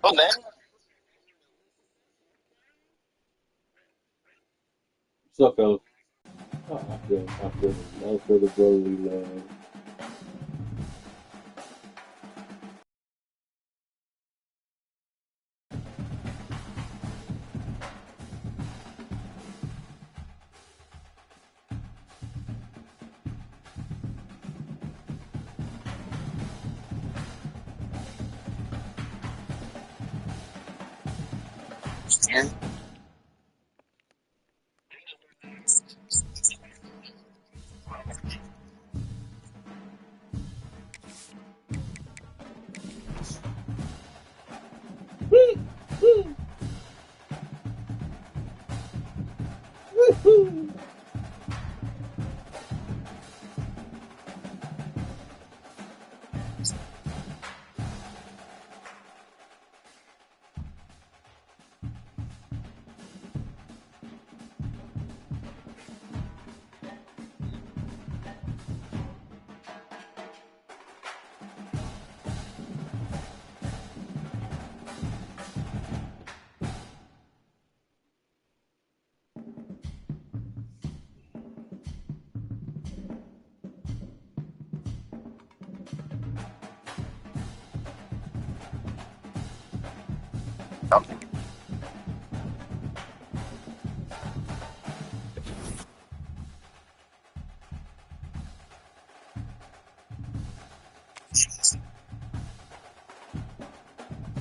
Oh man, What's up, fellas? Oh, I feel it. I feel the brotherly love.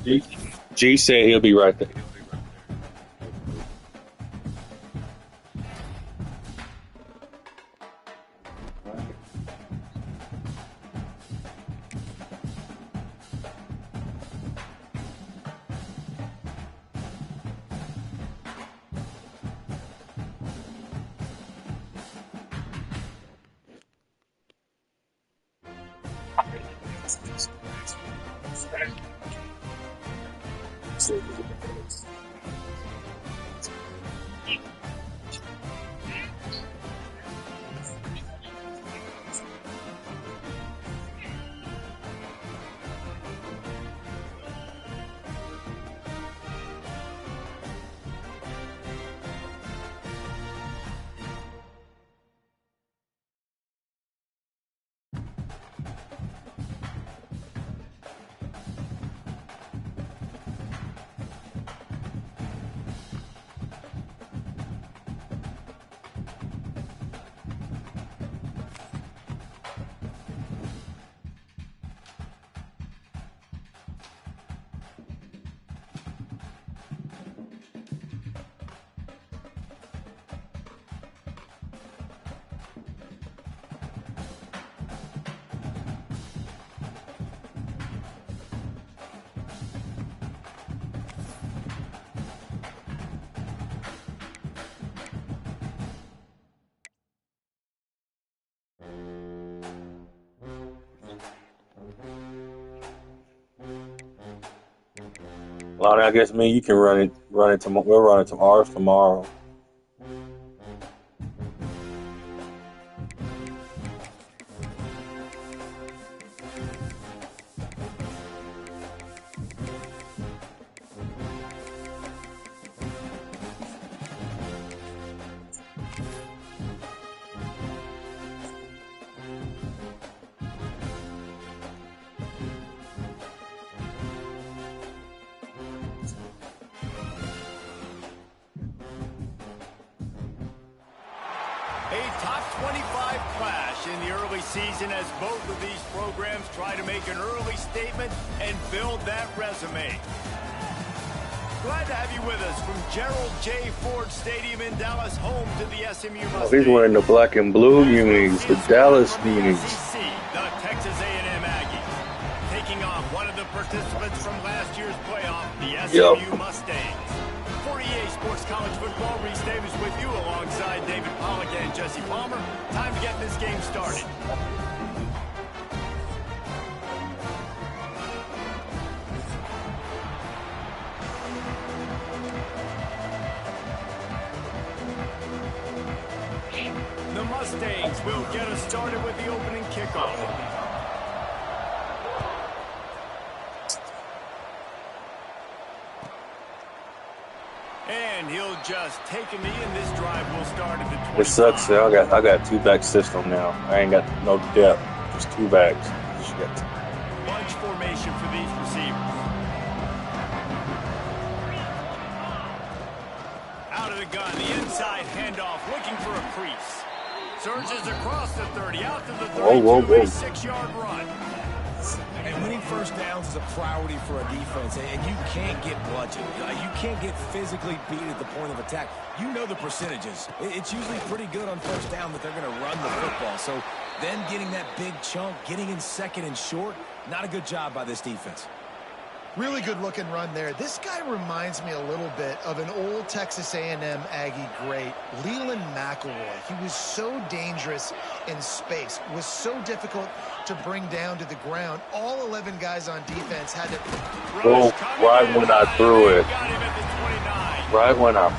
G, G said he'll be right there. Lonnie, I guess me, you can run it tomorrow. We'll run it to ours tomorrow. A top 25 clash in the early season as both of these programs try to make an early statement and build that resume. Glad to have you with us from Gerald J. Ford Stadium in Dallas, home to the SMU Mustangs. Oh, he's wearing the black and blue unis, the Dallas unis. The Texas A&M Aggies, taking on one of the participants from last year's playoff, the SMU Mustangs. For EA Sports College Football, Reese Davis with you alongside David Pollack and Jesse Palmer. Time to get this game started. The Mustangs will get us started with the opening kickoff. just take a knee, and this drive will start at the 25. It sucks. I got two back system now. I ain't got no depth. Just two backs. Bunch formation for these receivers. Out of the gun, the inside handoff, looking for a crease. Surges across the 30, out to the 32, a 6-yard run. And winning first downs is a priority for a defense, and you can't get bludgeoned. You can't get physically beat at the point of attack. You know the percentages. It's usually pretty good on first down that they're going to run the football. So then getting that big chunk, getting in second and short, not a good job by this defense. Really good looking run there. This guy reminds me a little bit of an old Texas A&M Aggie great, Leland McElroy. He was so dangerous in space, was so difficult to bring down to the ground. All 11 guys on defense had to... Right when I threw it. Right when I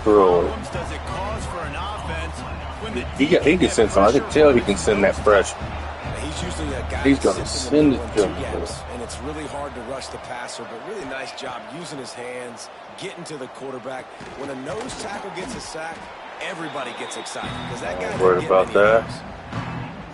threw it. Does it cause for an offense when He can send some. I can tell he can send that pressure. He's usually a guy He's going to send it to him. And it's really hard to rush the passer, but really nice job using his hands, getting to the quarterback. When a nose tackle gets a sack, everybody gets excited because that guy. Worried about that.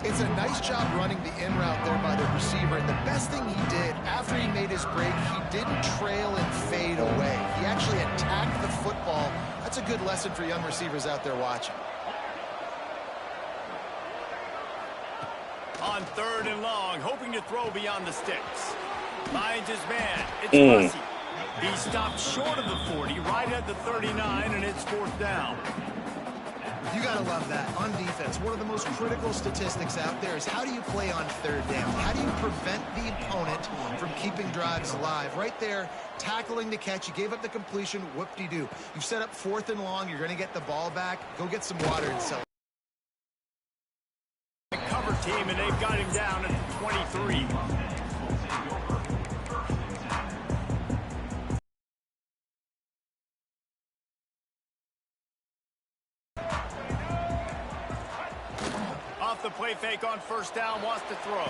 It's a nice job running the in route there by the receiver. And the best thing he did after he made his break, he didn't trail and fade away. He actually attacked the football. That's a good lesson for young receivers out there watching. On 3rd and long, hoping to throw beyond the sticks. Finds his man. It's Mussey. He stopped short of the 40, right at the 39, and it's 4th down. You got to love that. On defense, one of the most critical statistics out there is how do you play on 3rd down? How do you prevent the opponent from keeping drives alive? Right there, tackling the catch. You gave up the completion. Whoop-de-doo. You've set up 4th and long. You're going to get the ball back. Go get some water and sell. Cover team, and they've got him down at 23. Off the play fake on 1st down, wants to throw.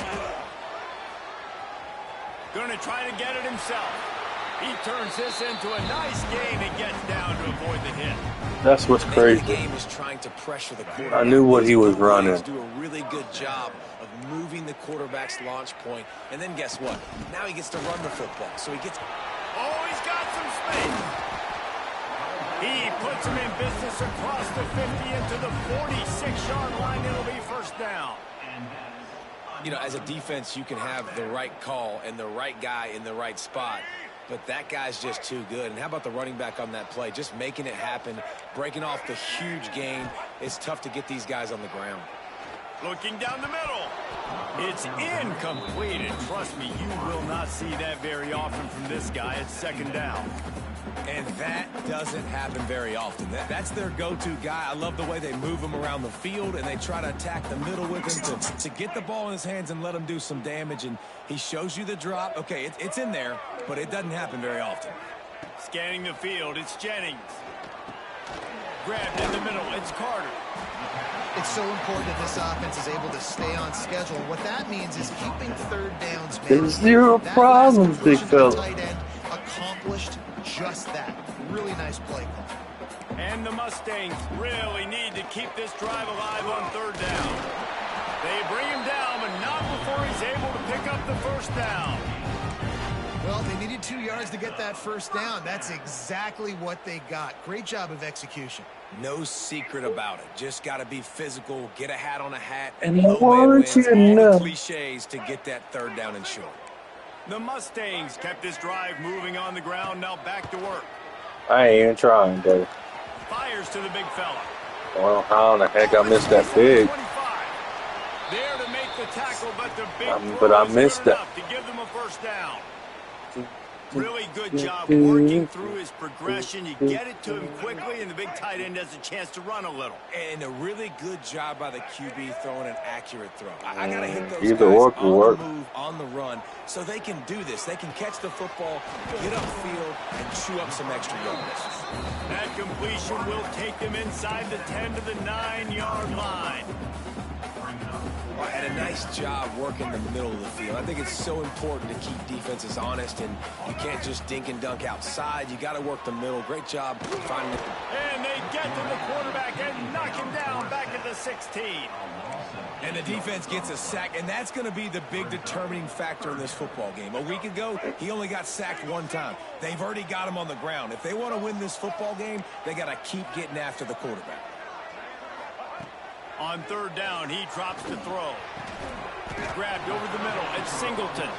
Going to try to get it himself. He turns this into a nice gain and gets down to avoid the hit. That's what's crazy. The game is trying to pressure the quarterback. I knew what he was running. Do a really good job of moving the quarterback's launch point, and then guess what? Now he gets to run the football. So he gets. Oh, he's got some space. He puts him in business across the 50 into the 46-yard line. It'll be 1st down. You know, as a defense, you can have the right call and the right guy in the right spot. But that guy's just too good. And how about the running back on that play? Just making it happen, breaking off the huge gain. It's tough to get these guys on the ground. Looking down the middle. It's incomplete. And trust me, you will not see that very often from this guy at 2nd down. And that doesn't happen very often. That's their go-to guy. I love the way they move him around the field, and they try to attack the middle with him to get the ball in his hands and let him do some damage. And he shows you the drop. Okay, it's in there, but it doesn't happen very often. Scanning the field, it's Jennings. Grabbed in the middle, it's Carter. It's so important that this offense is able to stay on schedule. What that means is keeping 3rd downs. There's zero problems, big fella. Tight end accomplished just that. Really nice play call. And the Mustangs really need to keep this drive alive on 3rd down. They bring him down, but not before he's able to pick up the 1st down. Well, they needed 2 yards to get that 1st down. That's exactly what they got. Great job of execution. No secret about it. Just got to be physical, get a hat on a hat. And low man weren't wins, you all the know? cliches to get that 3rd down and short. The Mustangs kept this drive moving on the ground, now back to work. I ain't even trying, buddy. Fires to the big fella. Well, how in the heck I missed that big? 25. There to make the tackle, but the big But I throw is missed good that. enough to give them a 1st down. Really good job working through his progression. You get it to him quickly, and the big tight end has a chance to run a little. And a really good job by the QB throwing an accurate throw. I got to hit those Either guys work on will work. the move, on the run, so they can do this. They can catch the football, get upfield, and chew up some extra yards. That completion will take them inside the 10 to the 9-yard line. And a nice job working the middle of the field. I think it's so important to keep defenses honest, and you can't just dink and dunk outside. You got to work the middle. Great job finding it. And they get to the quarterback and knock him down back at the 16. And the defense gets a sack, and that's going to be the big determining factor in this football game. A week ago, he only got sacked one time. They've already got him on the ground. If they want to win this football game, they got to keep getting after the quarterback. On third down, he drops to throw. Grabbed over the middle. It's Singleton.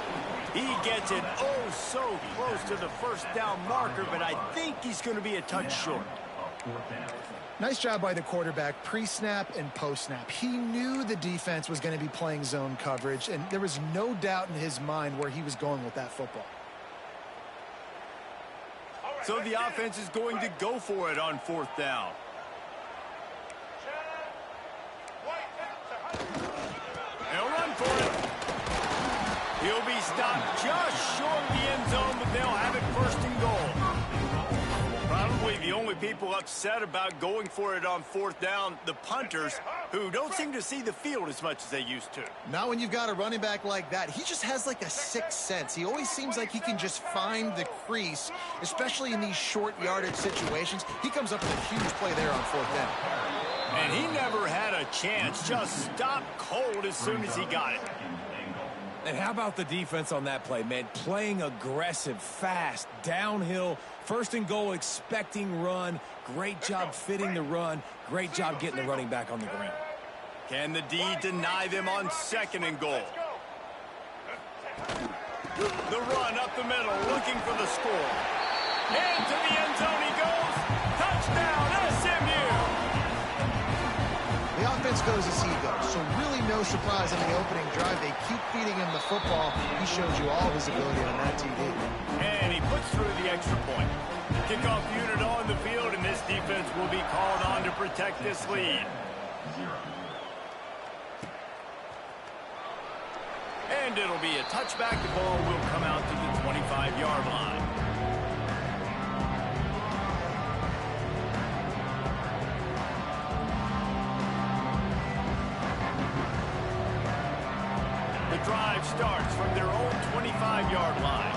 He gets it oh so close to the first down marker, but I think he's going to be a touch short. Nice job by the quarterback, pre-snap and post-snap. He knew the defense was going to be playing zone coverage, and there was no doubt in his mind where he was going with that football. So the offense is going to go for it on fourth down. They'll run for it. He'll be stopped just short of the end zone, but they'll have it first and goal. Probably the only people upset about going for it on fourth down, the punters, who don't seem to see the field as much as they used to. Not when you've got a running back like that. He just has like a sixth sense. He always seems like he can just find the crease, especially in these short yardage situations. He comes up with a huge play there on fourth down. And he never had a chance, just stopped cold as soon as he got it. And how about the defense on that play, man? Playing aggressive, fast, downhill, first and goal, expecting run. Great job fitting the run. Great job getting the running back on the ground. Can the D deny them on second and goal? The run up the middle, looking for the score. Into the end zone he goes. Touchdown, SMU! The offense goes as he goes, so really no surprise on the opening drive. They keep feeding him the football. He shows you all his ability on that TV. And he puts through the extra point. Kickoff unit on the field, and this defense will be called on to protect this lead. And it'll be a touchback. The ball will come out to the 25-yard line. The drive starts from their own 25-yard line.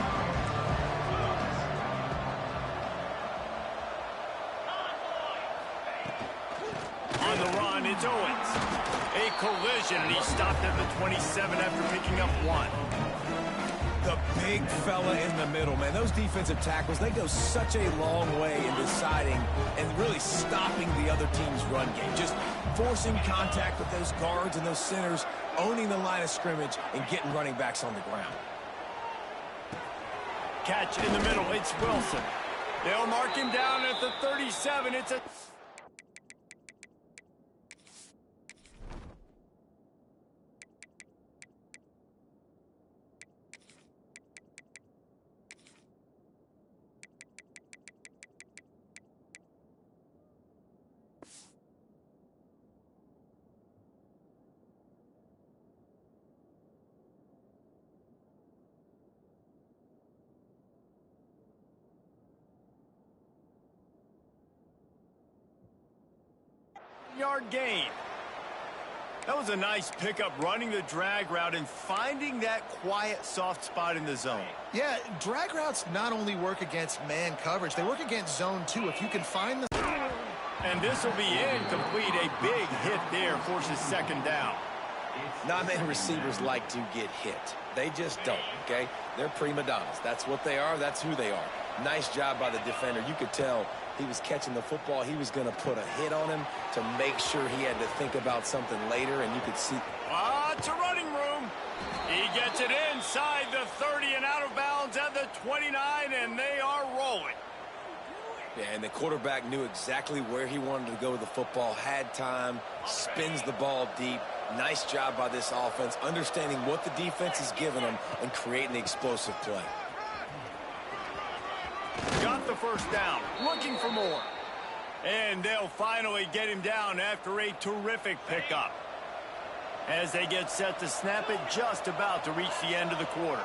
On the run, it's Owens. A collision, and he stopped at the 27 after picking up one. The big fella in the middle, man. Those defensive tackles, they go such a long way in deciding and really stopping the other team's run game. Just forcing contact with those guards and those centers, owning the line of scrimmage, and getting running backs on the ground. Catch in the middle, it's Wilson. They'll mark him down at the 37. It's a... yard gain. That was a nice pickup, running the drag route and finding that quiet, soft spot in the zone. Yeah, drag routes not only work against man coverage, they work against zone too. If you can find the... And this will be incomplete. A big hit there forces second down. Not many receivers like to get hit. They just don't, okay? They're prima donnas. That's what they are. That's who they are. Nice job by the defender. You could tell he was catching the football. He was going to put a hit on him to make sure he had to think about something later, and you could see. It's a running room. He gets it inside the 30 and out of bounds at the 29, and they are rolling. Yeah, and the quarterback knew exactly where he wanted to go with the football, had time, spins the ball deep. Nice job by this offense, understanding what the defense is giving them and creating the explosive play. Got the first down, looking for more. And they'll finally get him down after a terrific pickup. As they get set to snap it, just about to reach the end of the quarter.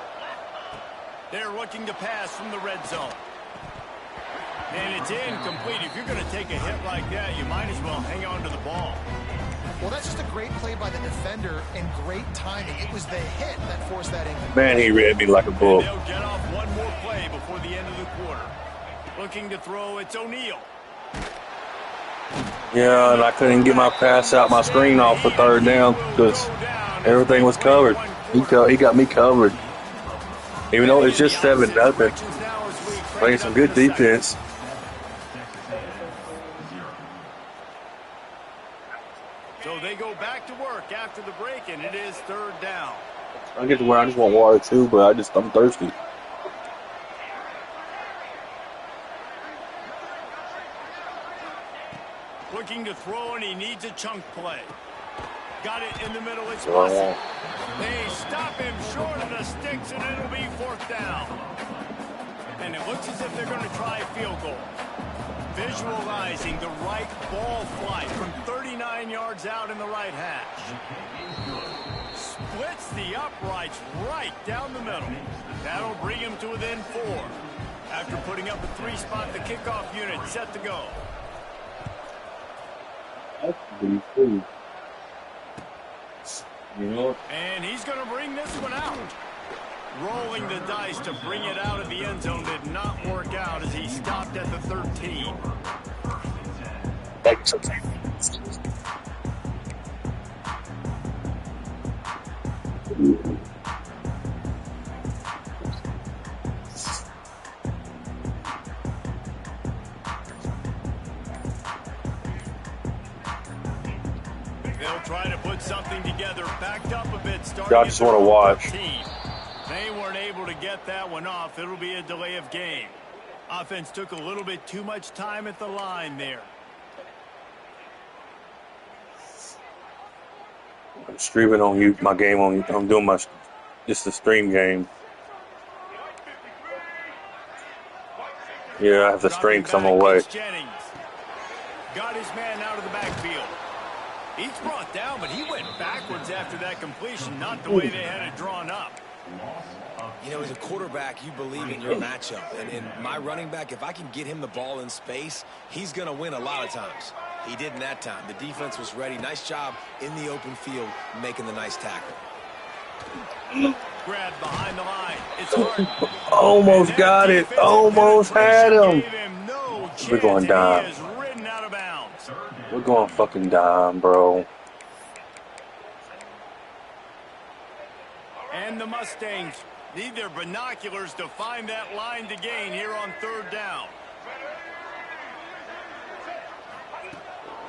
They're looking to pass from the red zone. And it's incomplete. If you're going to take a hit like that, you might as well hang on to the ball. Well, that's just a great play by the defender and great timing. It was the hit that forced that injury. Man, he read me like a bull. They'll get off one more play before the end of the quarter. Looking to throw, it's O'Neal. Yeah, and I couldn't get my pass out my screen off for third down because everything was covered. He got me covered. Even though it's just 7-0. Playing some good defense. So they go back to work after the break, and it is third down. I get to where I just want water too, but I'm thirsty. Looking to throw, and he needs a chunk play. Got it in the middle. It's Bussey. They stop him short of the sticks, and it'll be fourth down. And it looks as if they're going to try a field goal. Visualizing the right ball flight from 39 yards out in the right hash. Splits the uprights right down the middle. That'll bring him to within 4. After putting up a 3-spot, the kickoff unit set to go. That's pretty cool. And he's going to bring this one out. Rolling the dice to bring it out of the end zone did not work out as he stopped at the 13. Thanks. They'll try to put something together, backed up a bit, starting. I just want to watch. They weren't able to get that one off. It'll be a delay of game. Offense took a little bit too much time at the line there. I'm streaming on my game on. I'm doing just the stream game. Yeah, I have to stream because I'm away. Jennings got his man out of the backfield. He's brought down, but he went backwards after that completion, not the way they had it drawn up. You know, as a quarterback, you believe in your matchup. And my running back, if I can get him the ball in space, he's going to win a lot of times. He didn't that time. The defense was ready. Nice job in the open field making the nice tackle. Grab behind the line. It's hard. Almost got it. Almost had him. We're going down. We're going fucking down, bro. And the Mustangs need their binoculars to find that line to gain here on third down.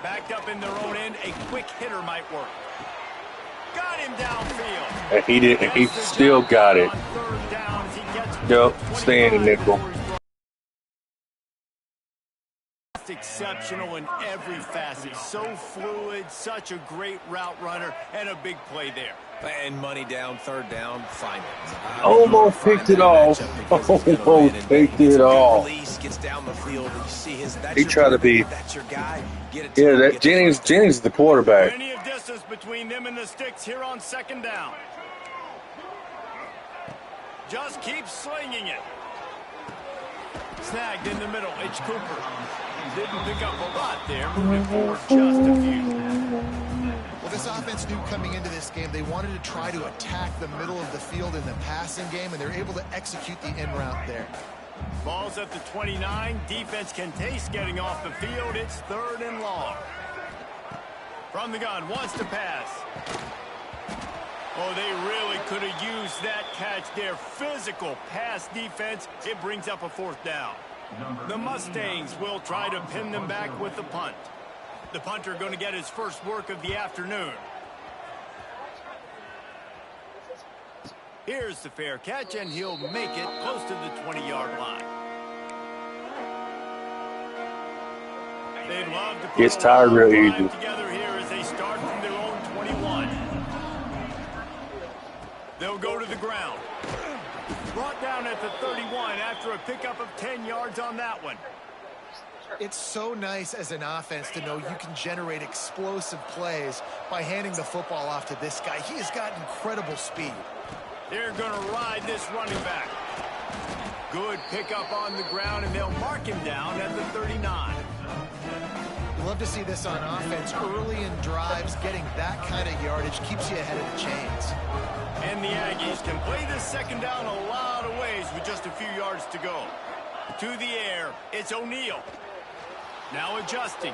Backed up in their own end, a quick hitter might work. Got him downfield. And he did, and he still got it. Yep, stay in the nickel. Exceptional in every facet. So fluid, such a great route runner, and a big play there. And money down, third down, find it. Almost picked it off. Almost picked it off. He tried to be. Yeah, that Jennings is the quarterback. Plenty of distance between them and the sticks here on second down. Just keep slinging it. Snagged in the middle. H. Cooper didn't pick up a lot there. Moving forward just a few. Well, this offense knew coming into this game they wanted to try to attack the middle of the field in the passing game, and they're able to execute the in route there. Ball's at the 29. Defense can taste getting off the field. It's third and long. From the gun, wants to pass. Oh, they really could have used that catch there. Physical pass defense. It brings up a fourth down. The Mustangs will try to pin them back with the punt. The punter going to get his first work of the afternoon. Here's the fair catch, and he'll make it close to the 20-yard line. They'd love to put Gets tired real easy. Together here as they start from their own 21. They'll go to the ground. Brought down at the 31 after a pickup of 10 yards on that one. It's so nice as an offense to know you can generate explosive plays by handing the football off to this guy. He has got incredible speed. They're going to ride this running back. Good pickup on the ground, and they'll mark him down at the 39. You love to see this on offense. Early in drives, getting that kind of yardage keeps you ahead of the chains. And the Aggies can play this second down a lot of ways with just a few yards to go. To the air, it's O'Neal. Now adjusting.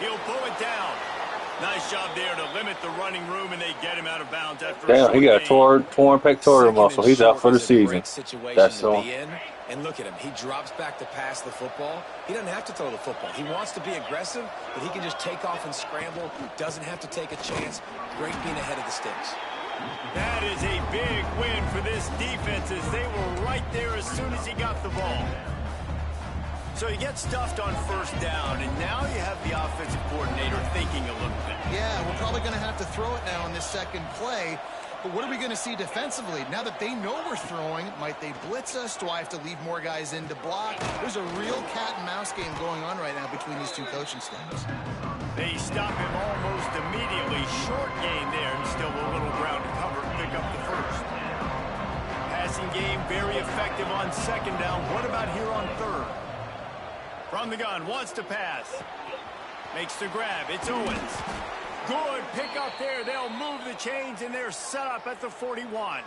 He'll pull it down. Nice job there to limit the running room, and they get him out of bounds after Damn, he got a torn pectoral muscle. He's out for the season. That's all. And look at him. He drops back to pass the football. He doesn't have to throw the football. He wants to be aggressive, but he can just take off and scramble. Doesn't have to take a chance. Great being ahead of the sticks. That is a big win for this defense, as they were right there as soon as he got the ball. So you get stuffed on first down, and now you have the offensive coordinator thinking a little bit. Yeah, we're probably going to have to throw it now on this second play. But what are we going to see defensively? Now that they know we're throwing, might they blitz us? Do I have to leave more guys in to block? There's a real cat-and-mouse game going on right now between these two coaching staffs. They stop him almost immediately. Short gain there, and still a little ground to cover and pick up the first. Passing game very effective on second down. What about here on third? From the gun, wants to pass. Makes the grab. It's Owens. Good pick up there. They'll move the chains, and they're set up at the 41.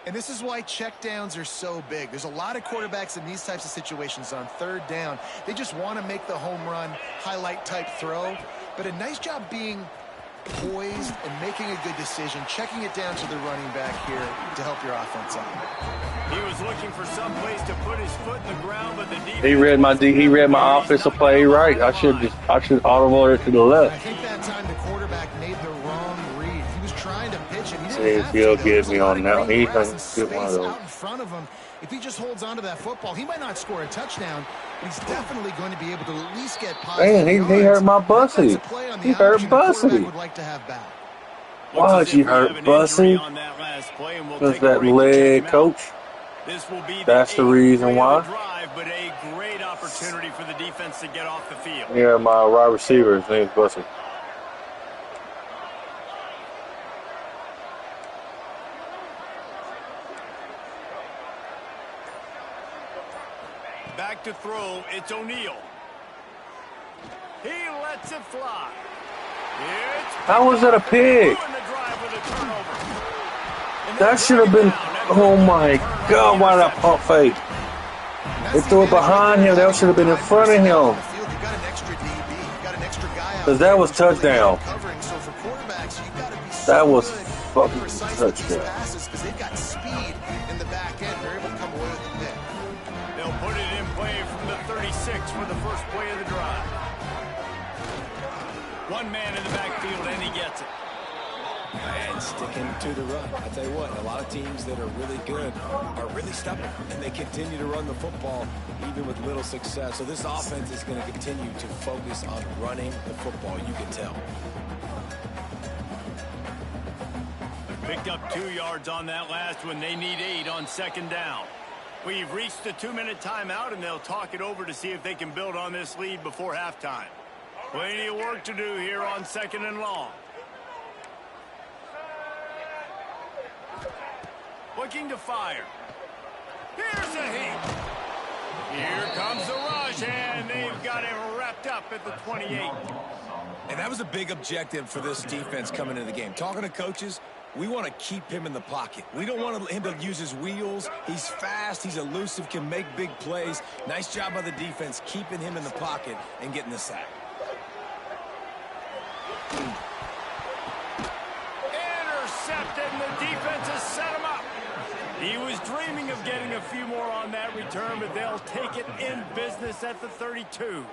And this is why checkdowns are so big. There's a lot of quarterbacks in these types of situations on third down. They just want to make the home run, highlight-type throw. But a nice job being poised and making a good decision, checking it down to the running back here to help your offense out. He was looking for some place to put his foot in the ground, but the defense... He read my offensive play right. I should audible it to the left. I think that time the quarterback made the wrong read. He was trying to pitch it. He See didn't if have he'll to, get me on now. He grass can and get one of space those. out in front of him. If he just holds on to that football, he might not score a touchdown, but he's definitely going to be able to at least get positive Man, he yards. hurt my Bussy. That's a play on the He hurt option the quarterback Bussy. would like to have back. Why'd you hurt Bussy? Because that leg, coach. This will be That's the reason why. Drive, but a great opportunity for the defense to get off the field. Yeah, my wide receiver, his name's Bussy. Back to throw, it's O'Neal. He lets it fly. How was that a pick? That should have been, oh my God, why did I pump fake? They threw it behind him, that should have been in front of him. Because that was touchdown. That was fucking touchdown. They've got speed in the back end. They're able to come away with the pick. They'll put it in play from the 36 for the first play of the drive. One man in the backfield, and he gets it. And sticking to the run. I tell you what, a lot of teams that are really good are really stubborn, and they continue to run the football even with little success. So this offense is going to continue to focus on running the football, you can tell. Picked up 2 yards on that last one. They need 8 on second down. We've reached the 2-minute timeout, and they'll talk it over to see if they can build on this lead before halftime. Plenty of work to do here on second and long. Looking to fire. Here's a heat. Here comes the rush, and they've got him wrapped up at the 28. And that was a big objective for this defense coming into the game. Talking to coaches, we want to keep him in the pocket. We don't want him to use his wheels. He's fast, he's elusive, can make big plays. Nice job by the defense keeping him in the pocket and getting the sack. Intercepted, and the defense has set him up. He was dreaming of getting a few more on that return, but they'll take it in business at the 32.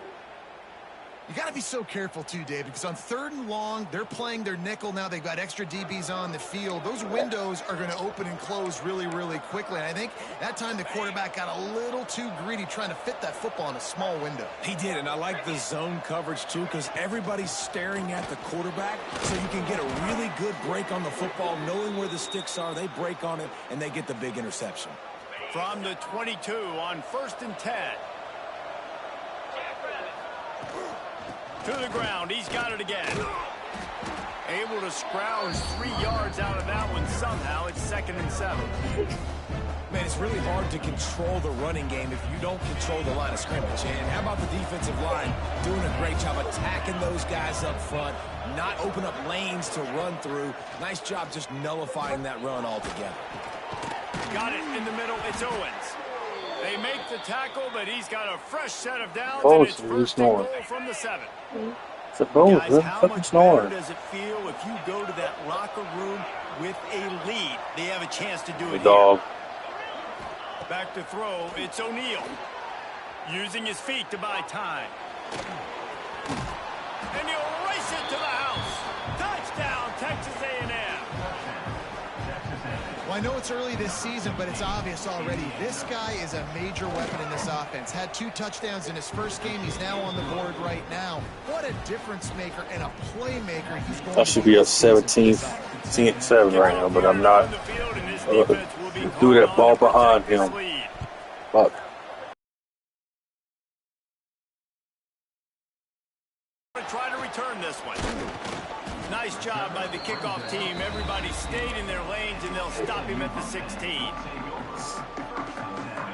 You got to be so careful, too, Dave, because on third and long, they're playing their nickel now. They've got extra DBs on the field. Those windows are going to open and close really, really quickly. And I think that time the quarterback got a little too greedy trying to fit that football in a small window. He did, and I like the zone coverage, too, because everybody's staring at the quarterback, so you can get a really good break on the football, knowing where the sticks are. They break on it, and they get the big interception. From the 22 on 1st and 10. To the ground, he's got it again. Able to scrounge 3 yards out of that one somehow. It's 2nd and 7. Man, it's really hard to control the running game if you don't control the line of scrimmage. And how about the defensive line doing a great job attacking those guys up front, not open up lanes to run through. Nice job just nullifying that run altogether. Got it in the middle. It's Owens. They make the tackle, but he's got a fresh set of downs, and it's first and goal from the 7. Guys, how much better does it feel if you go to that locker room with a lead? They have a chance to do it here. Back to throw, it's O'Neal. Using his feet to buy time. And he'll race it to the house. Touchdown, Texas A&M. Well, I know it's early this season, but it's obvious already. This guy is a major weapon in this offense. Had 2 touchdowns in his first game. He's now on the board right now. What a difference maker and a playmaker he's going to be. I should be up 17-7 right now, but I'm not. Do that ball behind him. Fuck. Try to return this one. Nice job by the kickoff team. Everybody stayed in their lanes, and they'll stop him at the 16.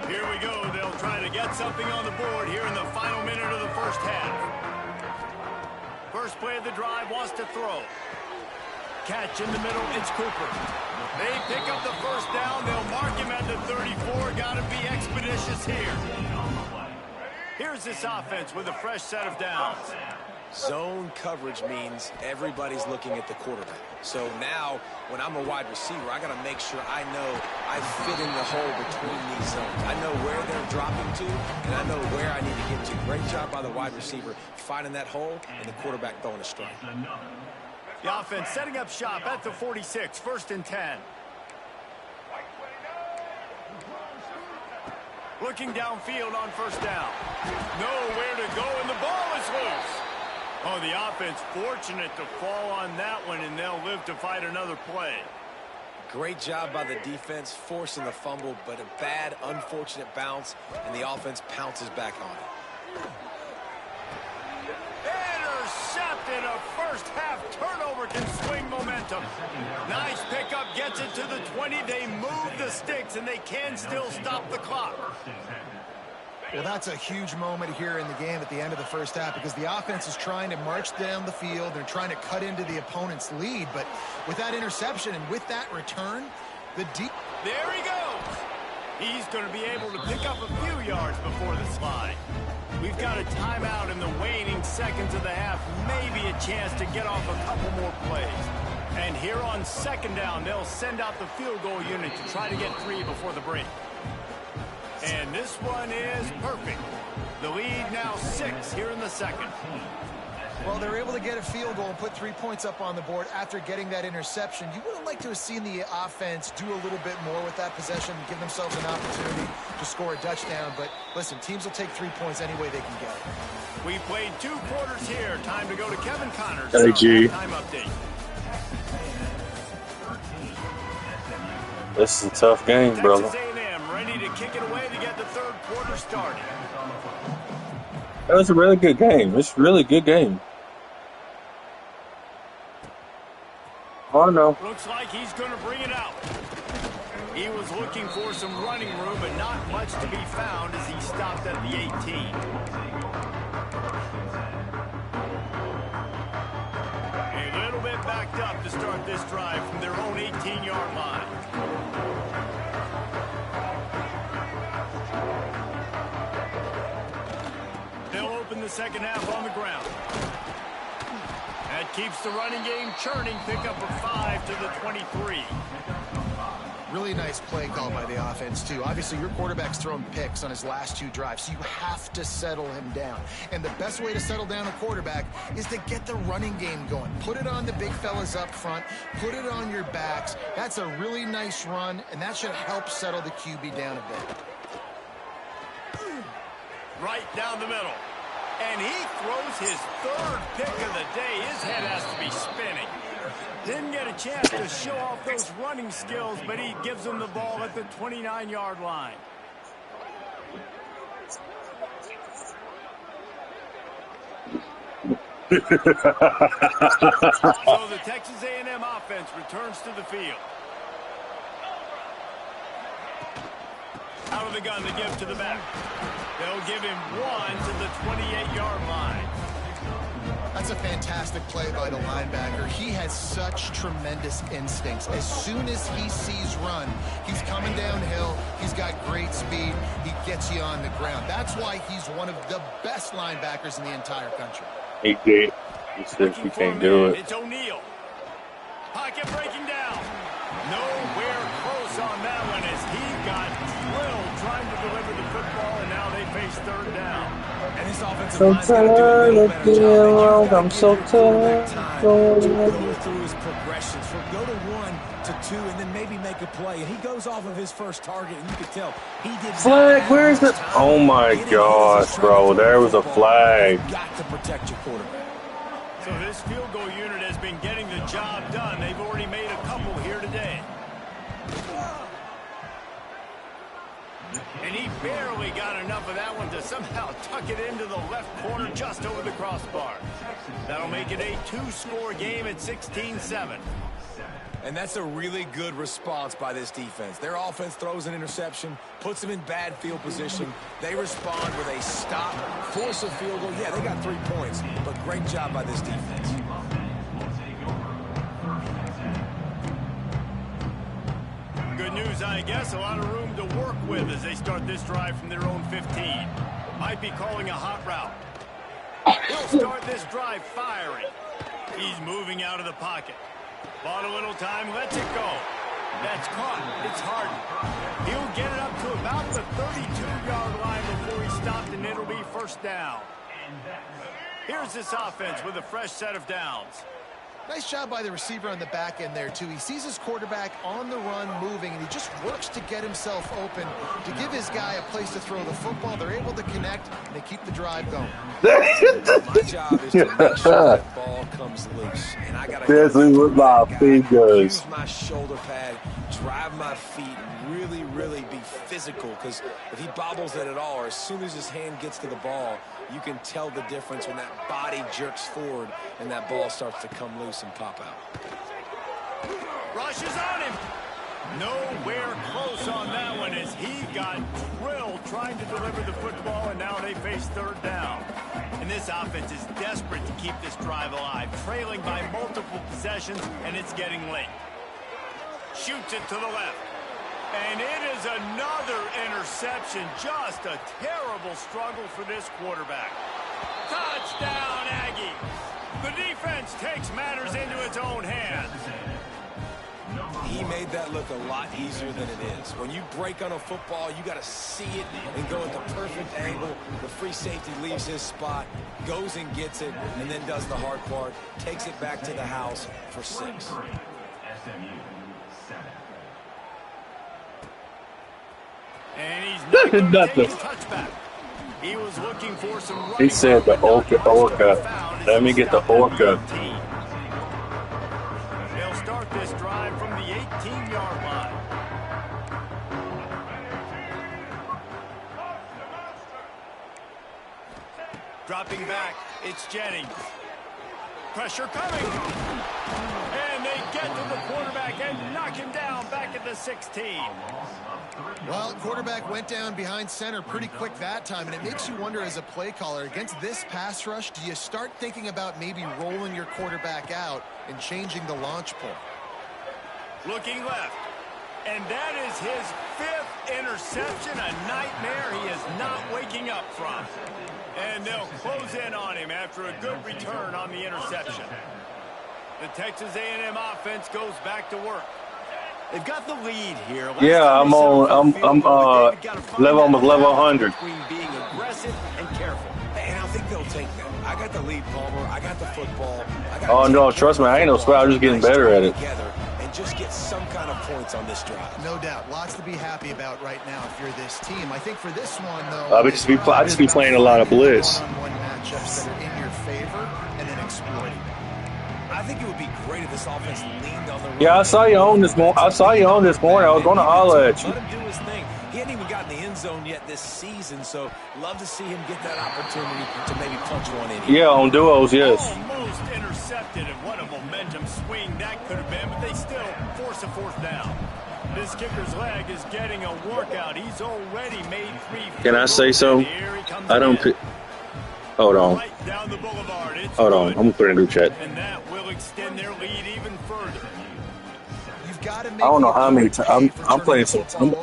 Here we go. They'll try to get something on the board here in the final minute of the first half. First play of the drive, wants to throw. Catch in the middle, it's Cooper. They pick up the first down. They'll mark him at the 34. Got to be expeditious here. Here's this offense with a fresh set of downs. Zone coverage means everybody's looking at the quarterback. So now, when I'm a wide receiver, I got to make sure I know I fit in the hole between these zones. I know where they're dropping to, and I know where I need to get to. Great job by the wide receiver finding that hole, and the quarterback throwing a strike. The offense setting up shop at the 46, 1st and 10. Looking downfield on first down. Nowhere to go, and the ball is loose. Oh, the offense fortunate to fall on that one, and they'll live to fight another play. Great job by the defense forcing the fumble, but a bad, unfortunate bounce, and the offense pounces back on it. Intercepted. A first-half turnover can swing momentum. Nice pickup, gets it to the 20. They move the sticks, and they can still stop the clock. Well, that's a huge moment here in the game at the end of the first half because the offense is trying to march down the field. They're trying to cut into the opponent's lead. But with that interception and with that return, there he goes. He's going to be able to pick up a few yards before the slide. We've got a timeout in the waning seconds of the half. Maybe a chance to get off a couple more plays. And here on second down, they'll send out the field goal unit to try to get 3 before the break. And this one is perfect. The lead now 6 here in the second. Well, they're able to get a field goal and put 3 points up on the board after getting that interception. You would have liked to have seen the offense do a little bit more with that possession and give themselves an opportunity to score a touchdown. But listen, teams will take 3 points any way they can get it. We played 2 quarters here. Time to go to Kevin Connors. Hey, G. Time update. This is a tough game, brother. Texas A&M ready to kick it away to get the third quarter started. That was a really good game. It's a really good game. Oh, no. Looks like he's going to bring it out. He was looking for some running room, but not much to be found as he stopped at the 18. A little bit backed up to start this drive from their own 18-yard line. They'll open the second half on the ground. That keeps the running game churning. Pickup of 5 to the 23. Really nice play call by the offense, too. Obviously, your quarterback's thrown picks on his last 2 drives, so you have to settle him down. And the best way to settle down a quarterback is to get the running game going. Put it on the big fellas up front. Put it on your backs. That's a really nice run, and that should help settle the QB down a bit. Right down the middle. And he throws his 3rd pick of the day. His head has to be spinning. Didn't get a chance to show off those running skills, but he gives them the ball at the 29-yard line. So the Texas A&M offense returns to the field. Out of the gun to give to the back. They'll give him 1 to the 28-yard line. That's a fantastic play by the linebacker. He has such tremendous instincts. As soon as he sees run, he's coming downhill. He's got great speed. He gets you on the ground. That's why he's one of the best linebackers in the entire country. He did. He said he can't do it. It's O'Neal. Pocket breaking down. Nowhere close on that one as he got drilled trying to deliver the football, and now they face third down. And this offensive So line's got to do a little better job. I'm so tired. To go through his progressions, from go to 1 to 2, and then maybe make a play. And he goes off of his first target, and you could tell he did. Flag, where's it? Oh my gosh, bro, there was a flag. Got to protect your quarterback. So this field goal unit has been getting the job done. They've already made a couple here today. And he barely got enough of that one to somehow tuck it into the left corner just over the crossbar. That'll make it a 2-score game at 16-7. And that's a really good response by this defense. Their offense throws an interception, puts them in bad field position. They respond with a stop, force a field goal. Yeah, they got 3 points, but great job by this defense. Good news, I guess. A lot of room to work with as they start this drive from their own 15. Might be calling a hot route. He'll start this drive firing. He's moving out of the pocket. Bought a little time, lets it go. That's caught. It's Harden. He'll get it up to about the 32-yard line before he stopped, and it'll be first down. Here's this offense with a fresh set of downs. Nice job by the receiver on the back end there, too. He sees his quarterback on the run moving, and he just works to get himself open to give his guy a place to throw the football. They're able to connect, and they keep the drive going. My job is to make sure that ball comes loose. And I got to with my fingers. use my shoulder pad, drive my feet, really, really be physical. Because if he bobbles it at all, or as soon as his hand gets to the ball, you can tell the difference when that body jerks forward and that ball starts to come loose and pop out. Rush is on him. Nowhere close on that one as he got drilled trying to deliver the football, and now they face third down. And this offense is desperate to keep this drive alive, trailing by multiple possessions, and it's getting late. Shoots it to the left. And it is another interception. Just a terrible struggle for this quarterback. Touchdown, Aggies. The defense takes matters into its own hands. He made that look a lot easier than it is. When you break on a football, you got to see it and go at the perfect angle. The free safety leaves his spot, goes and gets it, and then does the hard part, takes it back to the house for 6. And he's not going to take his touchback. He was looking for some running. He said the orca. Let me get the orca. They'll start this drive from the 18-yard line. Dropping back, it's Jennings. Pressure coming. And they get to the quarterback and knock him down back at the 16. Well, quarterback went down behind center pretty quick that time, and it makes you wonder as a play caller, against this pass rush, do you start thinking about maybe rolling your quarterback out and changing the launch point? Looking left. And that is his 5th interception, a nightmare he is not waking up from. And they'll close in on him after a good return on the interception. The Texas A&M offense goes back to work. They've got the lead here. Yeah, I'm level 100. Between being aggressive and careful. And I think they'll take that. I got the lead, Palmer. I got the football. Oh, no, trust me, I ain't no sweat. I'm just getting better at it. And just get some kind of points on this drive. No doubt. Lots to be happy about right now if you're this team. I think for this one, though, I just be playing a lot of blitz. One matchups that are in your favor and then exploiting. I think it would be great if this offense leaned on the run. Yeah, I saw you on this morning. I was going to holler at you. Let him do his thing. He hadn't even gotten the end zone yet this season, so love to see him get that opportunity to maybe punch one in. Yeah, on duos, yes. Almost intercepted, and what a momentum swing that could have been, but they still force a 4th down. This kicker's leg is getting a workout. He's already made 3. Can I say so? I don't pick. Hold on. Right down the boulevard. It's Hold on. I'm going to put it in the chat. And that will extend their lead even further. You've got to make I don't know how many times I'm playing some.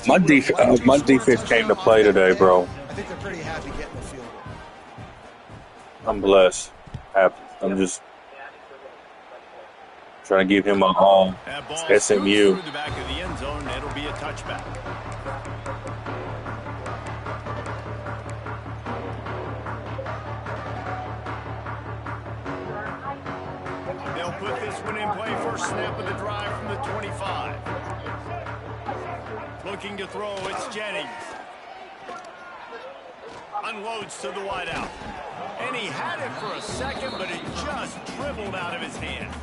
My defense came to play today, bro. I think they're pretty happy getting the field goal. I'm blessed. Happy. I'm just trying to give him my all. SMU. Through the back of the end zone, it'll be a touchback. They'll put this one in play. First snap of the drive from the 25. Looking to throw, it's Jennings. Unloads to the wideout. And he had it for a second, but it just dribbled out of his hands.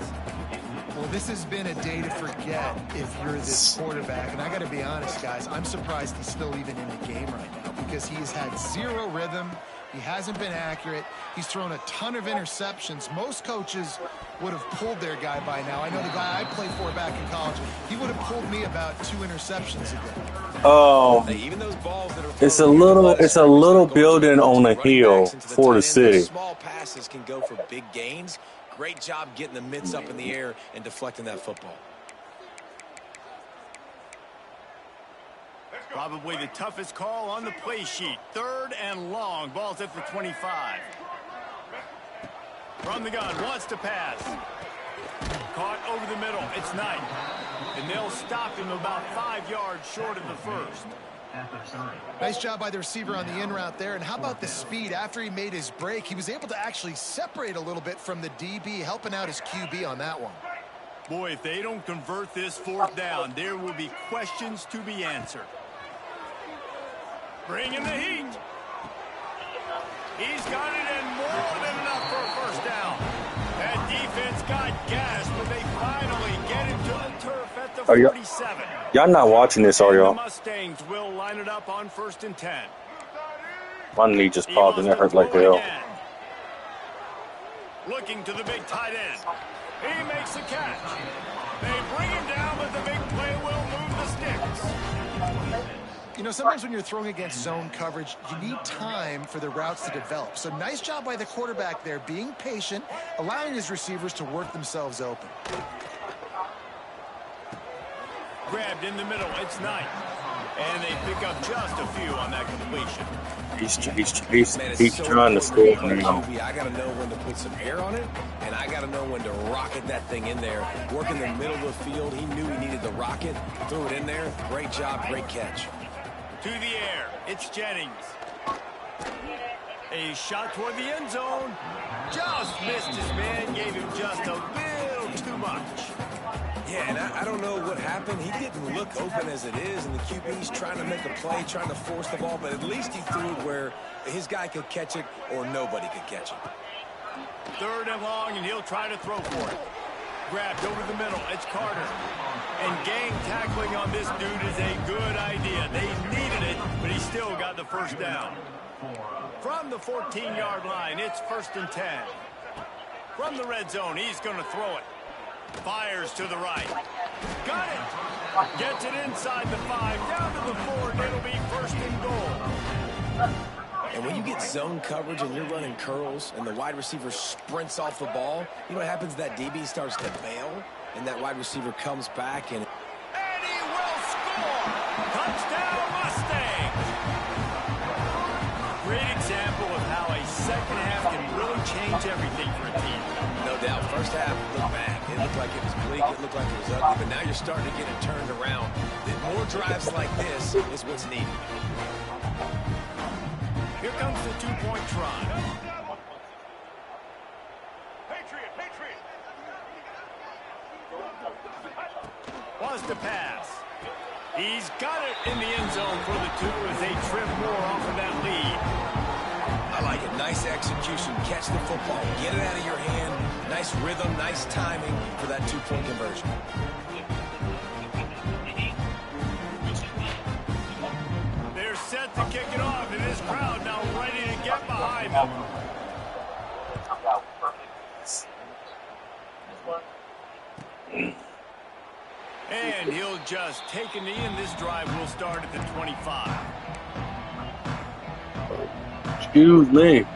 Well, this has been a day to forget if you're this quarterback. And I got to be honest, guys, I'm surprised he's still even in the game right now because he has had zero rhythm. He hasn't been accurate. He's thrown a ton of interceptions. Most coaches would have pulled their guy by now. I know the guy I played for back in college, he would have pulled me about 2 interceptions a day. Even those balls that are It's a little building on a hill for the city. Small passes can go for big gains. Great job getting the mitts up in the air and deflecting that football. Probably the toughest call on the play sheet. 3rd and long. Ball's at the 25. From the gun, wants to pass. Caught over the middle. It's Knight. And they'll stop him about 5 yards short of the first. Nice job by the receiver on the in route there. And how about the speed? After he made his break, he was able to actually separate a little bit from the DB, helping out his QB on that one. Boy, if they don't convert this 4th down, there will be questions to be answered. Bringing the heat. He's got it and more than enough for a first down. That defense got gassed, but they finally get him to the turf at the 47. Y'all not watching this, are y'all? The Mustangs will line it up on 1st and 10. My knee just popped and it hurt like hell. Looking to the big tight end. He makes the catch. They bring him down, but the big play will move the sticks. You know, sometimes when you're throwing against zone coverage, you need time for the routes to develop. So nice job by the quarterback there, being patient, allowing his receivers to work themselves open. Grabbed in the middle, it's Knight. And they pick up just a few on that completion. He's trying to score now. I got to know when to put some air on it, and I got to know when to rocket that thing in there. Work in the middle of the field. He knew he needed the rocket. Threw it in there. Great job. Great catch. To the air, it's Jennings. A shot toward the end zone. Just missed his man. Gave him just a little too much. Yeah, and I don't know what happened. He didn't look open as it is, and the QB's trying to make a play, trying to force the ball, but at least he threw it where his guy could catch it or nobody could catch it. 3rd and long, and he'll try to throw for it. Grabbed over the middle. It's Carter. And gang tackling on this dude is a good idea. They needed it, but he still got the first down. From the 14-yard line, it's 1st and 10. From the red zone, he's going to throw it. Fires to the right. Got it. Gets it inside the 5, down to the 4, and it'll be 1st and goal. And when you get zone coverage and you're running curls and the wide receiver sprints off the ball, you know what happens? That DB starts to bail, and that wide receiver comes back and he will score! Touchdown Mustangs! Great example of how a second half can really change everything for a team. No doubt. First half looked bad. It looked like it was bleak. It looked like it was ugly. But now you're starting to get it turned around. More drives like this is what's needed. Here comes the 2-point try. Patriot. Was to pass. He's got it in the end zone for the 2 as they trim more off of that lead. I like it. Nice execution. Catch the football. Get it out of your hand. Nice rhythm. Nice timing for that 2-point conversion. They're set to kick it off, and this crowd now ready to get behind them. And he'll just take a knee, and this drive will start at the 25. Excuse me.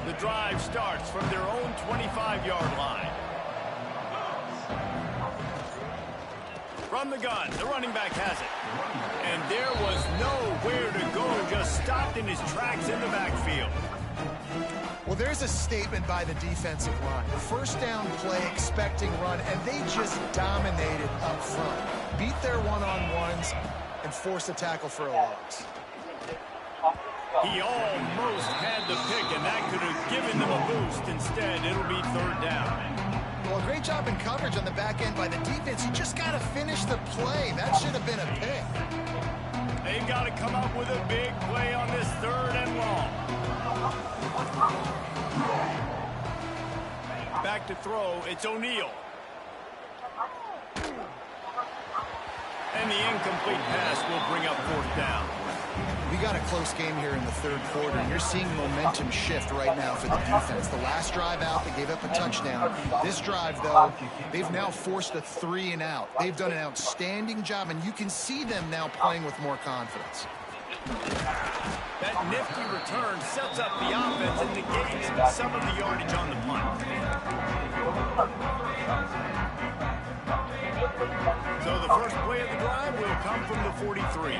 The drive starts from their own 25-yard line. From the gun, the running back has it. And there was nowhere to go, just stopped in his tracks in the backfield. Well, there's a statement by the defensive line. First down play, expecting run, and they just dominated up front. Beat their one-on-ones and forced a tackle for a loss. He almost had the pick, and that could have given them a boost. Instead, it'll be third down. Well, great job in coverage on the back end by the defense. You just got to finish the play. That should have been a pick. They've got to come up with a big play on this third and long. Back to throw, it's O'Neal. And the incomplete pass will bring up fourth down. We got a close game here in the third quarter, and you're seeing momentum shift right now for the defense. The last drive out, they gave up a touchdown. This drive, though, they've now forced a 3-and-out. They've done an outstanding job, and you can see them now playing with more confidence. That nifty return sets up the offense and negates some of the yardage on the punt. So the first play of the drive will come from the 43.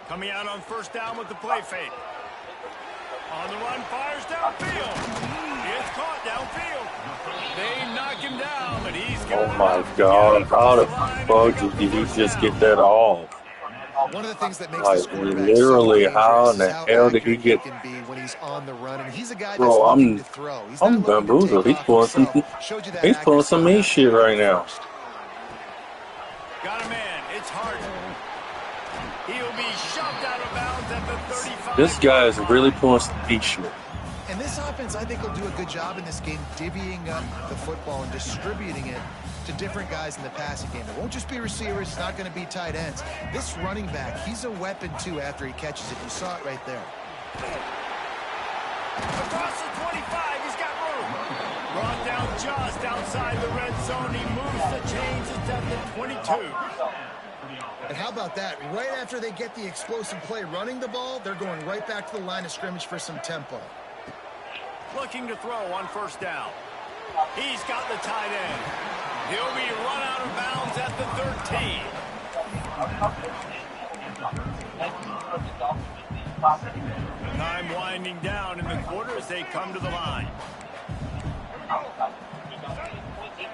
Coming out on first down with the play fake. On the run, fires downfield. It's caught downfield. They knock him down, but he's got Oh my God! How the fuck did he just get that off? One of the things that makes Like, this quarterback literally, so how in dangerous the is how hell did he accurate get- can be when he's on the run, and he's a guy Bro, that's looking I'm- to throw. He's I'm not looking to bamboozled. take He's off pulling some- himself. Showed you that he's pulling some accuracy mean shit right now. first. Got a man. It's Harden. He'll be shoved out of bounds at the 35. This guy is really pulling some mean shit. And this offense, I think, will do a good job in this game divvying up the football and distributing it to different guys in the passing game. It won't just be receivers. It's not going to be tight ends. This running back, he's a weapon, too, after he catches it. You saw it right there. Across the 25, he's got room. Brought down just outside the red zone. He moves the chains. It's at the 22. And how about that? Right after they get the explosive play running the ball, they're going right back to the line of scrimmage for some tempo. Looking to throw on first down. He's got the tight end. He'll be run out of bounds at the 13. Time winding down in the quarter as they come to the line.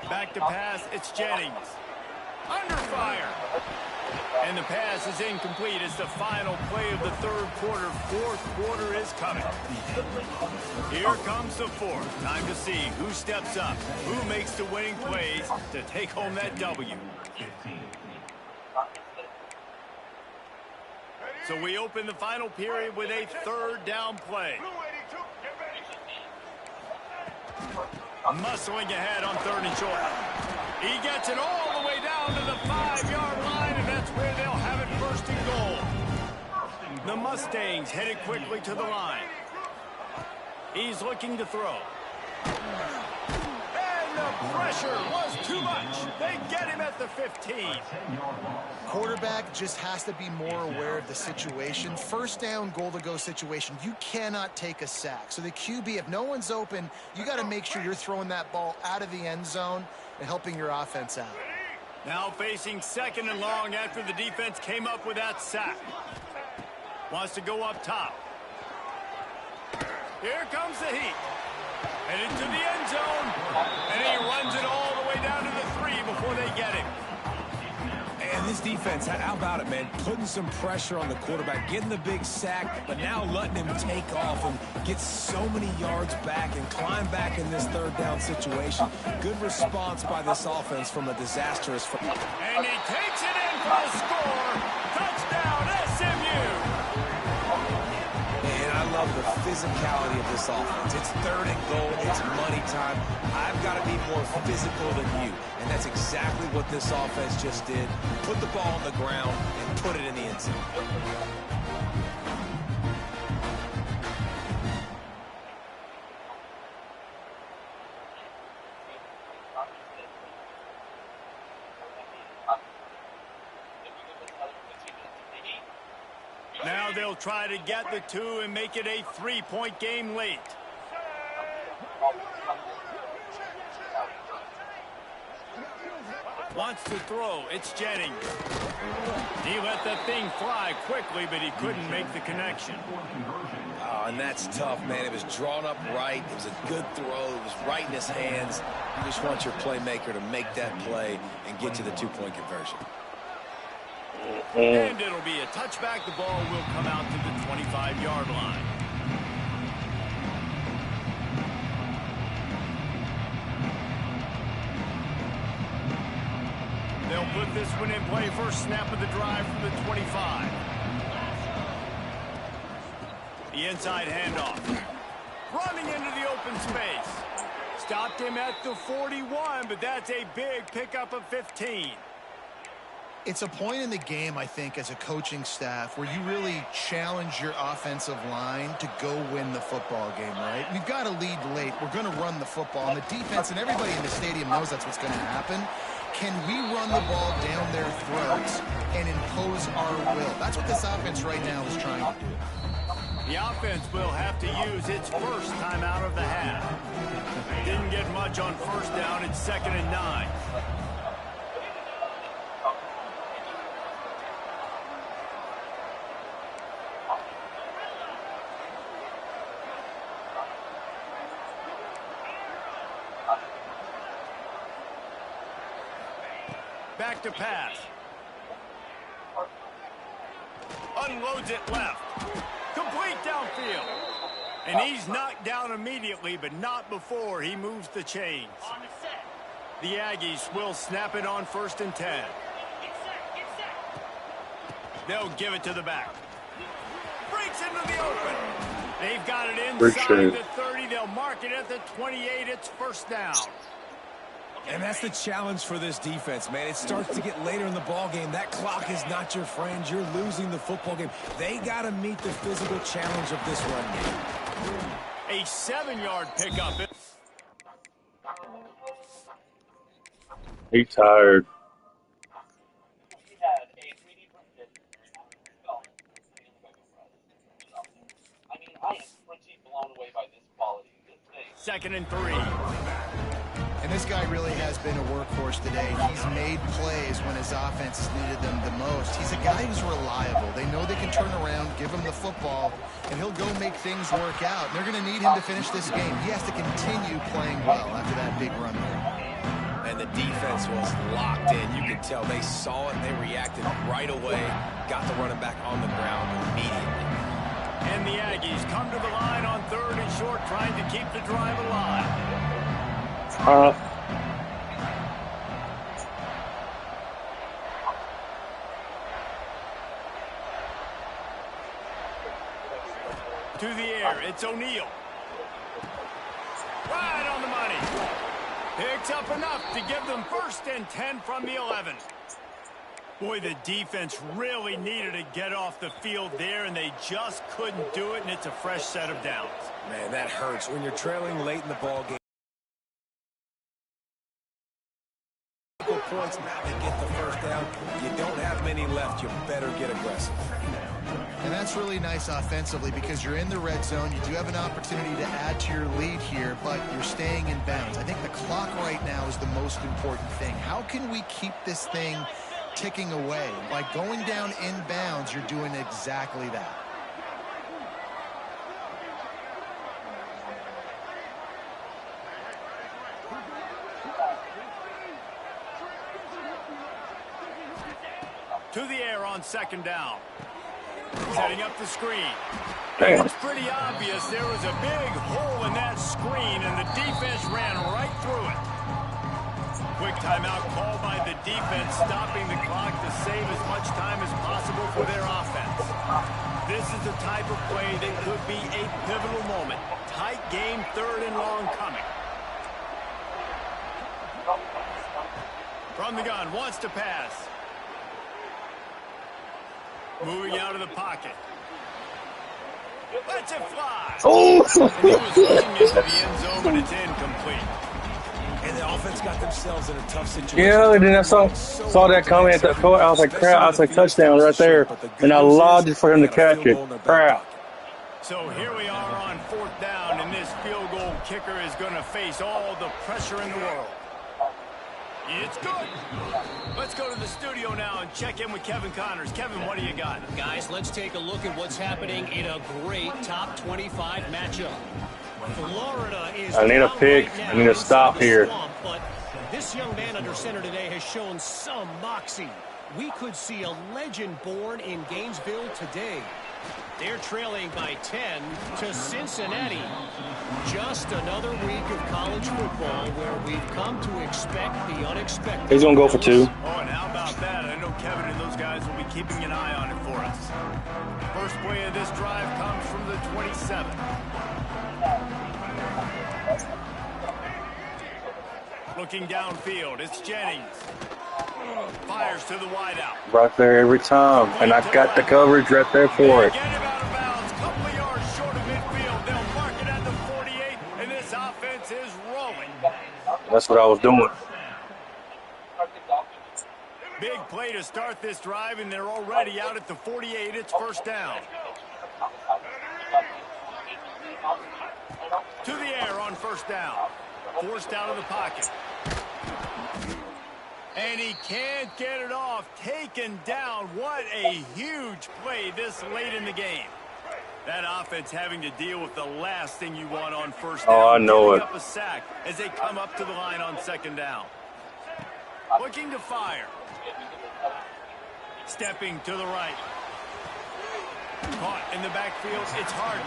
Back to pass, it's Jennings. Under fire. And the pass is incomplete. It's the final play of the third quarter. Fourth quarter is coming. Here comes the fourth. Time to see who steps up, who makes the winning plays to take home that W. So we open the final period with a third down play. Muscling ahead on third and short. He gets it all the way down to the 5-yard line, and that's where they'll have it first and goal. The Mustangs headed quickly to the line. He's looking to throw. And the pressure was too much. They get him at the 15. Quarterback just has to be more aware of the situation. First down, goal-to-go situation. You cannot take a sack. So the QB, if no one's open, you got to make sure you're throwing that ball out of the end zone and helping your offense out. Now facing second and long after the defense came up with that sack. Wants to go up top. Here comes the heat. And into the end zone. And he runs it all the way down to the 3 before they get him. And this defense, how about it, man? Putting some pressure on the quarterback, getting the big sack, but now letting him take off and get so many yards back and climb back in this third down situation. Good response by this offense from a disastrous... And he takes it in for the score. Touchdown, SMU. And I love the physicality of this offense. It's third and goal. It's money time. I've got to be more physical than you. And that's exactly what this offense just did. Put the ball on the ground and put it in the end zone. they'll try to get the two and make it a 3-point game late. Wants to throw. It's Jennings. He let the thing fly quickly, but he couldn't make the connection. Oh, and that's tough, man. It was drawn up right. It was a good throw. It was right in his hands. You just want your playmaker to make that play and get to the 2-point conversion. And it'll be a touchback. The ball will come out to the 25-yard line. They'll put this one in play. First snap of the drive from the 25. The inside handoff. Running into the open space. Stopped him at the 41, but that's a big pickup of 15. It's a point in the game, I think, as a coaching staff where you really challenge your offensive line to go win the football game, right? We've got to lead late. We're going to run the football. And the defense and everybody in the stadium knows that's what's going to happen. Can we run the ball down their throats and impose our will? That's what this offense right now is trying to do. The offense will have to use its first time out of the half. Didn't get much on first down. It's 2nd and 9. Back to pass. Unloads it left. Complete downfield. And he's knocked down immediately, but not before he moves the chains. The Aggies will snap it on 1st and 10. They'll give it to the back. Breaks into the open. They've got it inside the 30. They'll mark it at the 28. It's first down. And that's the challenge for this defense, man. It starts to get later in the ball game. That clock is not your friend. You're losing the football game. They got to meet the physical challenge of this run game. A 7-yard pickup. He's tired. I am pretty blown away by this quality. 2nd and 3. And this guy really has been a workhorse today. He's made plays when his offense has needed them the most. He's a guy who's reliable. They know they can turn around, give him the football, and he'll go make things work out. And they're going to need him to finish this game. He has to continue playing well after that big run there. And the defense was locked in. You could tell they saw it. They reacted right away. Got the running back on the ground immediately. And the Aggies come to the line on 3rd and short, trying to keep the drive alive. To the air, it's O'Neal. Right on the money. Picks up enough to give them 1st and 10 from the 11. Boy, the defense really needed to get off the field there, and they just couldn't do it, and it's a fresh set of downs. Man, that hurts. When you're trailing late in the ball game, points, now they get the first down. You don't have many left. You better get aggressive. And that's really nice offensively because you're in the red zone. You do have an opportunity to add to your lead here, but you're staying in bounds. I think the clock right now is the most important thing. How can we keep this thing ticking away? By going down in bounds, you're doing exactly that. To the air on 2nd down. Setting up the screen. Damn. It's pretty obvious there was a big hole in that screen, and the defense ran right through it. Quick timeout called by the defense, stopping the clock to save as much time as possible for their offense. This is the type of play that could be a pivotal moment. Tight game, 3rd and long coming. From the gun, wants to pass. Moving out of the pocket. Lets it fly. Oh! And he was looking into the end zone, but it's incomplete. And the offense got themselves in a tough situation. Yeah, and then I saw that coming at that point. I was like, crap. I was like, touchdown right there. And I lobbed it for him to catch it. Crap. So here we are on 4th down, and this field goal kicker is going to face all the pressure in the world. It's good. Let's go to the studio now and check in with Kevin Connors. Kevin, what do you got? Guys, let's take a look at what's happening in a great top 25 matchup. Florida is I need a pick. I need a stop here. Swamp, but this young man under center today has shown some moxie. We could see a legend born in Gainesville today. They're trailing by 10 to Cincinnati. Just another week of college football where we've come to expect the unexpected. He's going to go for 2. Oh, and how about that? I know Kevin and those guys will be keeping an eye on it for us. First play of this drive comes from the 27. Looking downfield, it's Jennings. Fires to the wideout. Right there every time. And I got the coverage right there for it. Get him out of bounds, couple of yards short of midfield. They'll mark it at the 48, and this offense is rolling. That's what I was doing. Big play to start this drive, and they're already out at the 48. It's first down. To the air on first down. Forced out of the pocket. And he can't get it off. Taken down. What a huge play this late in the game. That offense having to deal with the last thing you want on first down. Oh, I know it. Up a sack as they come up to the line on second down. Looking to fire. Stepping to the right. Caught in the backfield, it's Harden.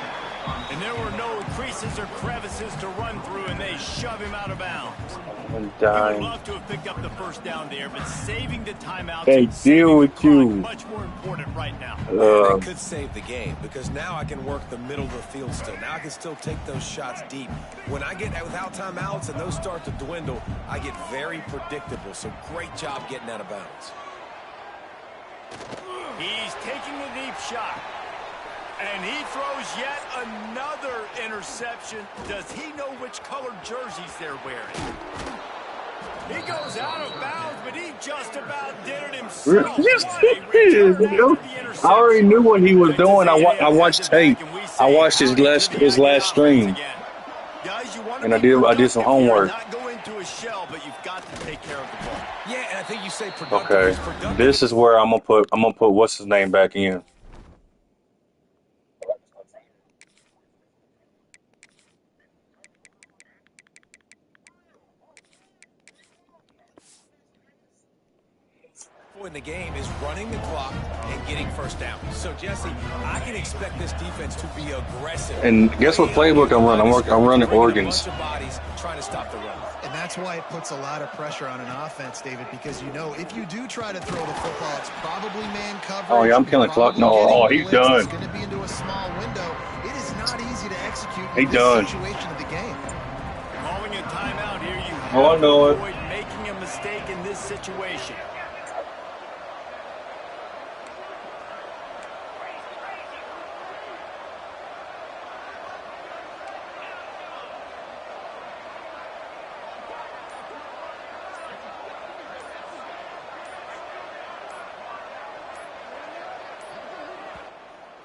And there were no creases or crevices to run through, and they shove him out of bounds. I'm You would dying. love to have picked up the first down there, but saving the timeout Hey, deal with you. much more important right now. That could save the game because now I can work the middle of the field still. Now I can still take those shots deep. When I get without timeouts and those start to dwindle, I get very predictable. So great job getting out of bounds. He's taking a deep shot. And he throws yet another interception. Does he know which colored jerseys they're wearing? He goes out of bounds, but he just about did it himself. Yes, What a he is. return after the interception. I already knew what he was doing. I watched tape. I watched his last stream. Guys, you want to And I be did some productive homework. here, not go into a shell, but you've got to take care of the ball. Yeah, and I think you say productive Okay. is productive. This is where I'm gonna put what's his name back in. In the game is running the clock and getting first down. So Jesse, I can expect this defense to be aggressive. And guess what playbook I'm running? I'm running Oregon's. Trying to stop the run. And that's why it puts a lot of pressure on an offense, David, because you know if you do try to throw the football, it's probably man coverage. Oh, yeah, I'm killing clock. No, oh, he's done. It's going to be into a small window. It is not easy to execute He in this done. situation of the game. Calling a timeout here, you have Oh, I know to it. avoid making a mistake in this situation.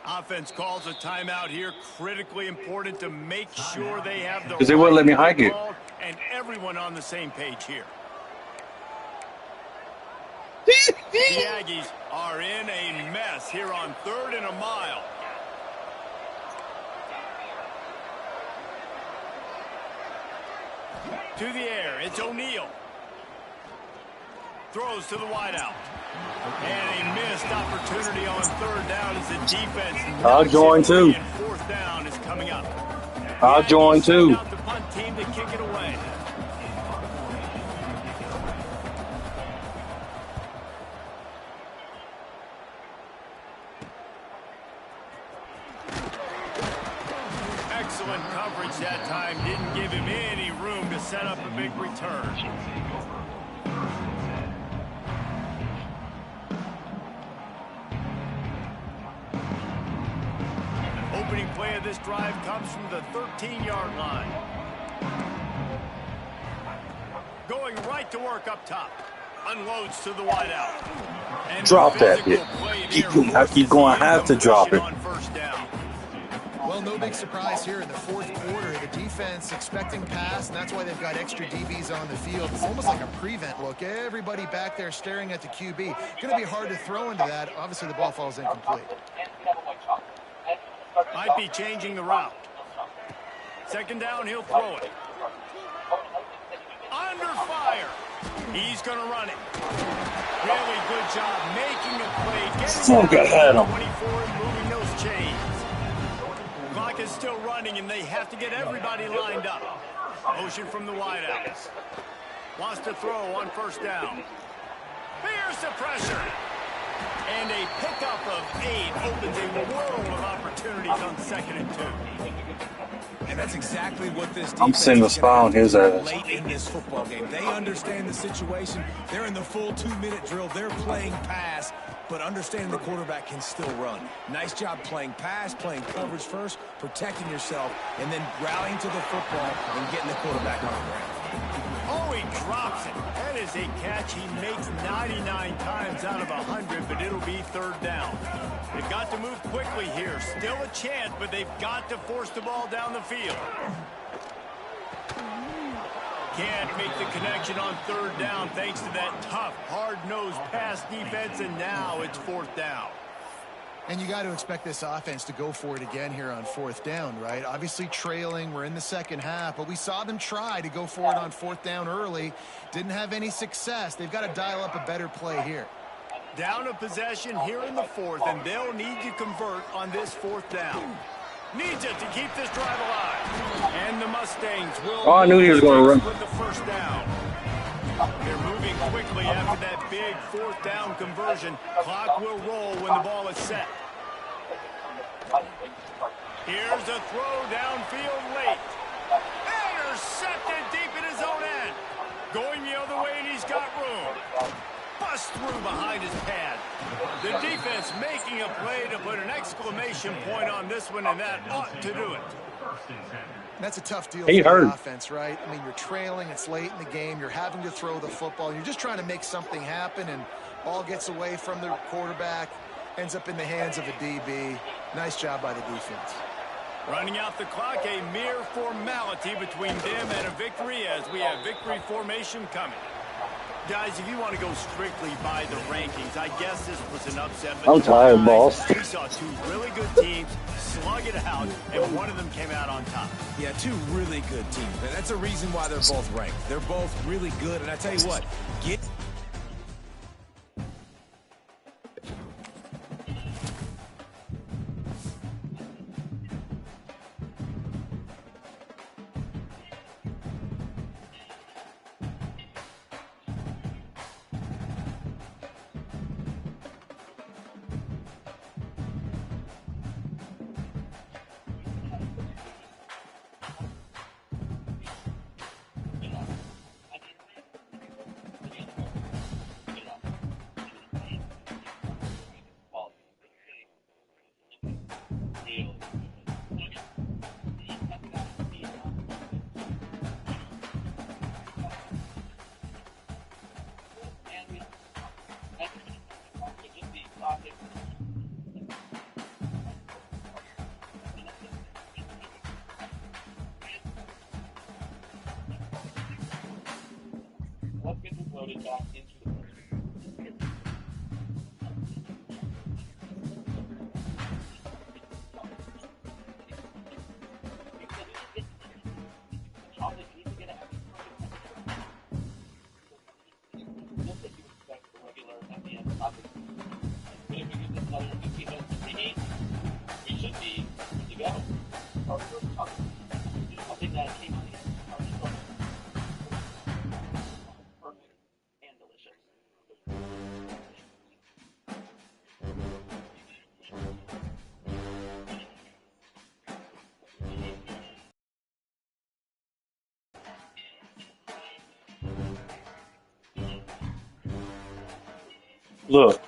Offense calls a timeout here. Critically important to make sure they have the 'Cause they wouldn't let me hike it. call and everyone on the same page here. The Aggies are in a mess here on 3rd and a mile. To the air, it's O'Neal. Throws to the wideout. And a missed opportunity on 3rd down as the defense. I'll join too. And 4th down is coming up. I'll join too. Out the punt team to kick it away. Excellent coverage that time. Didn't give him any room to set up a big return. Opening play of this drive comes from the 13-yard line. back to work up top. Unloads to the wideout. And Drop that bit. You're going to have to drop it. On first down. Well, no big surprise here in the fourth quarter. The defense expecting pass, and that's why they've got extra DBs on the field. It's almost like a prevent look. Everybody back there staring at the QB. Going to be hard to throw into that. Obviously, the ball falls incomplete. Might be changing the route. Second down, he'll throw it. Under fire. He's going to run it. Really good job making a play. Getting had him. 24 and moving those chains. Clock is still running, and they have to get everybody lined up. Motion from the wideouts. Wants to throw on first down. Here's the pressure. And a pickup of 8 opens a world of opportunities on 2nd and 2. And that's exactly what this defense I'm sending a spy on his ass. late in this football game. They understand the situation. They're in the full 2-minute drill. They're playing pass, but understanding the quarterback can still run. Nice job playing pass, playing coverage first, protecting yourself, and then rallying to the football and getting the quarterback on the ground. Oh, he drops it. That is a catch he makes 99 times out of 100, but it'll be third down. They've got to move quickly here. Still a chance, but they've got to force the ball down the field. Can't make the connection on third down thanks to that tough, hard-nosed pass defense, and now it's fourth down. And you got to expect this offense to go for it again here on fourth down, right? Obviously trailing. We're in the second half, but we saw them try to go for it on fourth down early. Didn't have any success. They've got to dial up a better play here. Down a possession here in the fourth, and they'll need to convert on this fourth down. Needs it to keep this drive alive. And the Mustangs will... Oh, I knew he was going to run. With the first down. They're moving quickly after that big fourth down conversion. Clock will roll when the ball is set. Here's a throw downfield late. Intercepted deep in his own end. Going the other way, and he's got room. Bust through behind his pad. The defense making a play to put an exclamation point on this one, and that ought to do it. That's a tough deal He for hurt. the offense, right? I mean, you're trailing. It's late in the game. You're having to throw the football. You're just trying to make something happen, and ball gets away from the quarterback, ends up in the hands of a DB. Nice job by the defense. Running out the clock, a mere formality between them and a victory as we have victory formation coming. Guys, if you want to go strictly by the rankings, I guess this was an upset. But I'm tired, boss. We saw two really good teams slug it out, and one of them came out on top. Yeah, two really good teams. And that's a reason why they're both ranked. They're both really good. And I tell you what, get... Let's get this loaded back into the we should be good to go. I think that came perfect and delicious. Look.